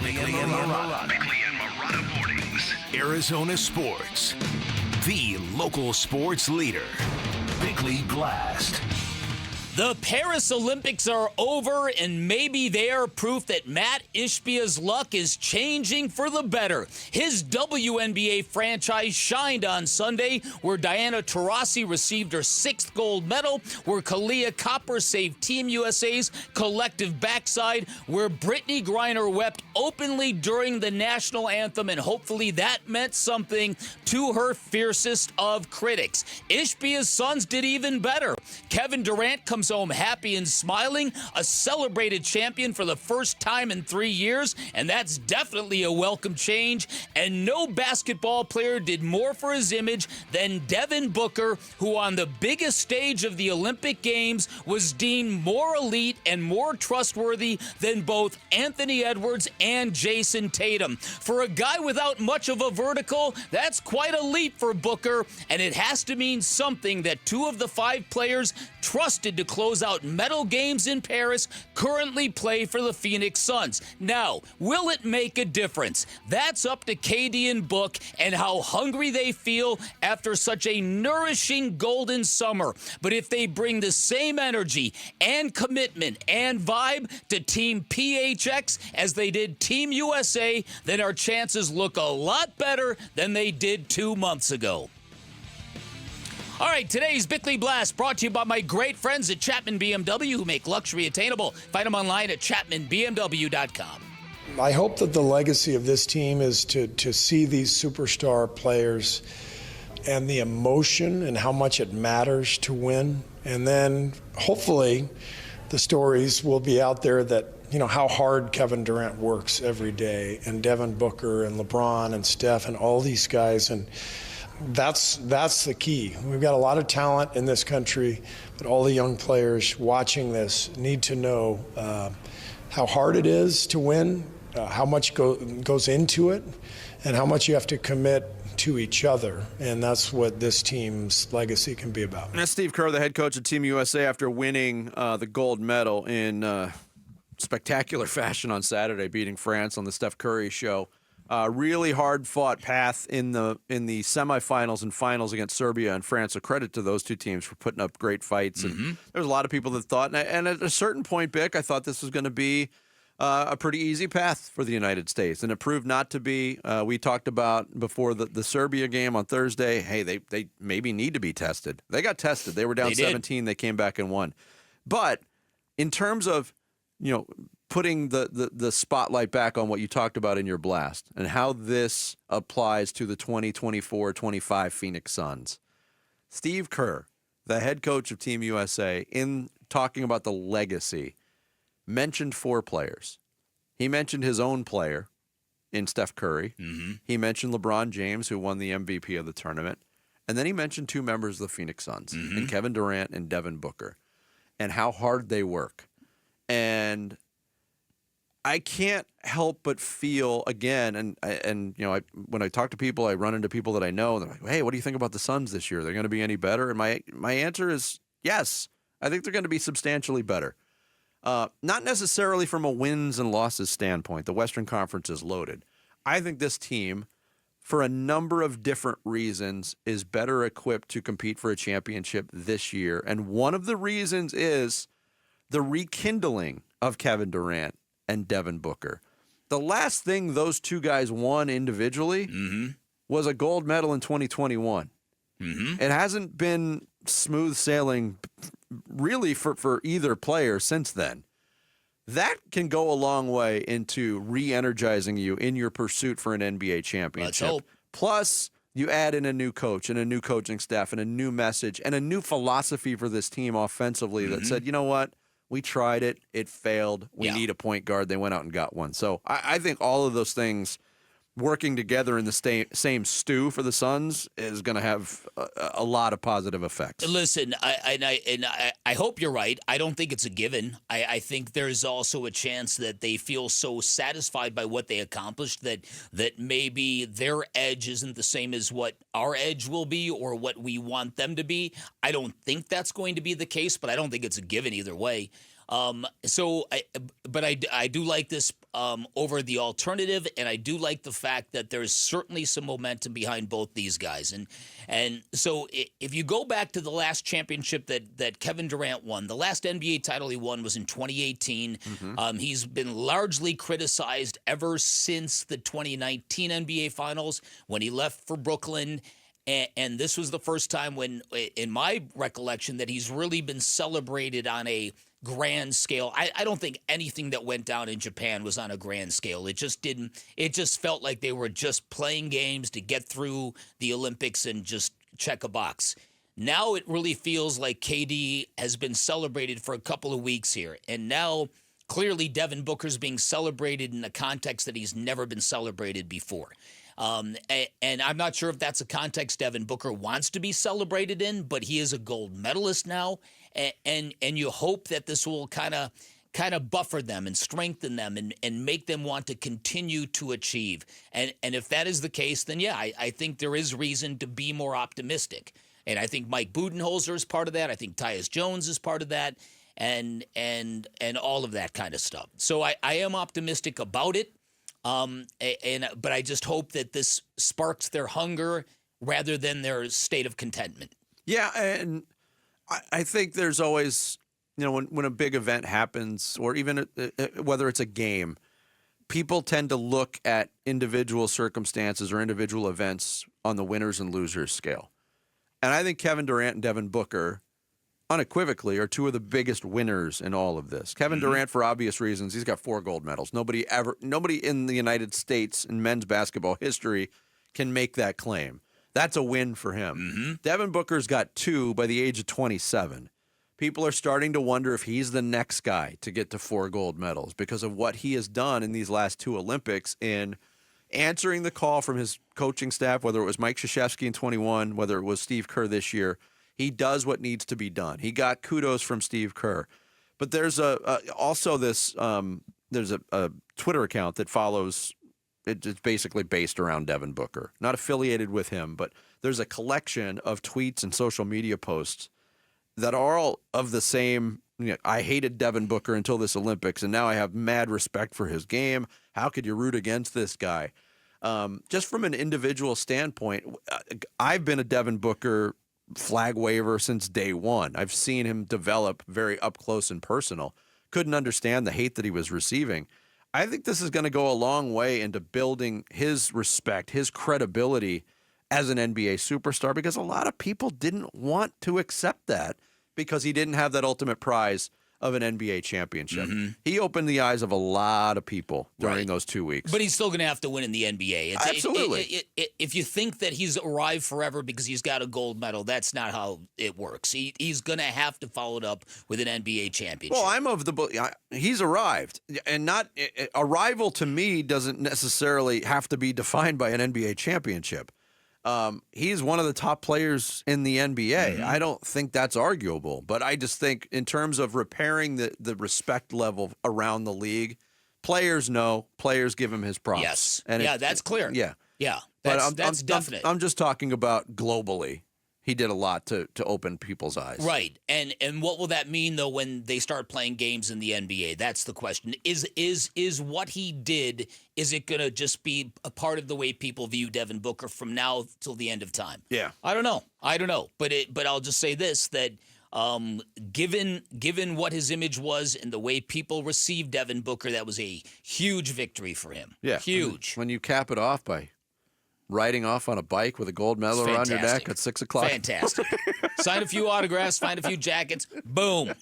Bickley and Marotta Mornings. Arizona Sports. The local sports leader. Bickley Blast. The Paris Olympics are over, and maybe they are proof that Mat Ishbia's luck is changing for the better. His WNBA franchise shined on Sunday, where Diana Taurasi received her 6th gold medal, where Kahleah Copper saved Team USA's collective backside, where Brittney Griner wept openly during the national anthem, and hopefully that meant something to her fiercest of critics. Ishbia's sons did even better. Kevin Durant comes home happy and smiling, a celebrated champion for the first time in 3 years, and that's definitely a welcome change. And no basketball player did more for his image than Devin Booker, who on the biggest stage of the Olympic Games was deemed more elite and more trustworthy than both Anthony Edwards and Jason Tatum. For a guy without much of a vertical, that's quite a leap for Booker, and it has to mean something that 2 of the 5 players trusted to close out medal games in Paris currently play for the Phoenix Suns. Now, will it make a difference? That's up to KD and Book and how hungry they feel after such a nourishing golden summer. But if they bring the same energy and commitment and vibe to Team PHX as they did Team USA, then our chances look a lot better than they did 2 months ago. All right, today's Bickley Blast brought to you by my great friends at Chapman BMW, who make luxury attainable. Find them online at chapmanbmw.com. I hope that the legacy of this team is to see these superstar players and the emotion and how much it matters to win. And then hopefully the stories will be out there that, you know, how hard Kevin Durant works every day, and Devin Booker and LeBron and Steph and all these guys. And that's the key. We've got a lot of talent in this country, but all the young players watching this need to know how hard it is to win, how much goes into it, and how much you have to commit to each other. And that's what this team's legacy can be about. And that's Steve Kerr, the head coach of Team USA, after winning the gold medal in spectacular fashion on Saturday, beating France on the Steph Curry show. Really hard-fought path in the semifinals and finals against Serbia and France. So credit to those two teams for putting up great fights. And there's a lot of people that thought, and at a certain point, Bick, I thought this was going to be a pretty easy path for the United States, and it proved not to be. We talked about before the Serbia game on Thursday, hey, they maybe need to be tested. They got tested. They were down 17. They came back and won. But in terms of, you know, putting the spotlight back on what you talked about in your blast and how this applies to the 2024-25 Phoenix Suns. Steve Kerr, the head coach of Team USA, in talking about the legacy, mentioned 4 players. He mentioned his own player in Steph Curry. He mentioned LeBron James, who won the MVP of the tournament. And then he mentioned 2 members of the Phoenix Suns, and Kevin Durant and Devin Booker, and how hard they work. And I can't help but feel, again, and you know, when I talk to people, I run into people that I know, and they're like, hey, what do you think about the Suns this year? They're going to be any better? And my answer is yes. I think they're going to be substantially better. Not necessarily from a wins and losses standpoint. The Western Conference is loaded. I think this team, for a number of different reasons, is better equipped to compete for a championship this year. And one of the reasons is the rekindling of Kevin Durant and Devin Booker. The last thing those 2 guys won individually was a gold medal in 2021. It hasn't been smooth sailing really for either player since then. That can go a long way into re-energizing you in your pursuit for an NBA championship. Let's hope. Plus, you add in a new coach and a new coaching staff and a new message and a new philosophy for this team offensively that said, you know what? We tried it. It failed. We need a point guard. They went out and got one. So I think all of those things working together in the same stew for the Suns is going to have a lot of positive effects. Listen, I hope you're right. I don't think it's a given. I think there's also a chance that they feel so satisfied by what they accomplished that maybe their edge isn't the same as what our edge will be or what we want them to be. I don't think that's going to be the case, but I don't think it's a given either way. But I do like this over the alternative, and I do like the fact that there's certainly some momentum behind both these guys. And so if you go back to the last championship that Kevin Durant won, the last NBA title he won was in 2018. He's been largely criticized ever since the 2019 NBA Finals when he left for Brooklyn. And this was the first time when, in my recollection, that he's really been celebrated on a grand scale. I don't think anything that went down in Japan was on a grand scale. It just didn't. It just felt like they were just playing games to get through the Olympics and just check a box. Now it really feels like KD has been celebrated for a couple of weeks here. And now clearly Devin Booker's being celebrated in a context that he's never been celebrated before. And I'm not sure if that's a context Devin Booker wants to be celebrated in, but he is a gold medalist now. And you hope that this will kind of buffer them and strengthen them and make them want to continue to achieve. And if that is the case, then yeah, I think there is reason to be more optimistic. And I think Mike Budenholzer is part of that. I think Tyus Jones is part of that, and all of that kind of stuff. So I am optimistic about it. But I just hope that this sparks their hunger rather than their state of contentment. Yeah, and I think there's always, when a big event happens, or even whether it's a game, people tend to look at individual circumstances or individual events on the winners and losers scale. And I think Kevin Durant and Devin Booker unequivocally are two of the biggest winners in all of this. Kevin Durant, for obvious reasons, he's got 4 gold medals. Nobody in the United States in men's basketball history can make that claim. That's a win for him. Devin Booker's got 2 by the age of 27. People are starting to wonder if he's the next guy to get to 4 gold medals because of what he has done in these last 2 Olympics in answering the call from his coaching staff, whether it was Mike Krzyzewski in 21, whether it was Steve Kerr this year. He does what needs to be done. He got kudos from Steve Kerr. But there's also this there's a Twitter account that follows, it's basically based around Devin Booker. Not affiliated with him, but there's a collection of tweets and social media posts that are all of the same, I hated Devin Booker until this Olympics, and now I have mad respect for his game. How could you root against this guy? Just from an individual standpoint, I've been a Devin Booker flag waver since day one. I've seen him develop very up close and personal. Couldn't understand the hate that he was receiving. I think this is going to go a long way into building his respect, his credibility as an NBA superstar, because a lot of people didn't want to accept that because he didn't have that ultimate prize of an NBA championship. He opened the eyes of a lot of people during those 2 weeks. But he's still going to have to win in the NBA. Absolutely. If you think that he's arrived forever because he's got a gold medal, that's not how it works. He's going to have to follow it up with an NBA championship. Well, I'm of the he's arrived, and not arrival to me doesn't necessarily have to be defined by an NBA championship. He's one of the top players in the NBA. I don't think that's arguable, but I just think in terms of repairing the respect level around the league, players know, players give him his props. Yes. And that's clear. Yeah. That's definite. I'm just talking about globally. He did a lot to open people's eyes. Right. And what will that mean, though, when they start playing games in the NBA? That's the question. Is what he did, is it going to just be a part of the way people view Devin Booker from now till the end of time? Yeah. I don't know. But I'll just say this, that given what his image was and the way people received Devin Booker, that was a huge victory for him. Yeah. Huge. When you cap it off by riding off on a bike with a gold medal around your neck at 6 o'clock. Fantastic. Sign a few autographs, find a few jackets. Boom.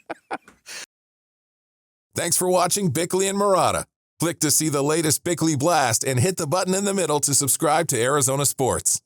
Thanks for watching Bickley and Marotta. Click to see the latest Bickley Blast and hit the button in the middle to subscribe to Arizona Sports.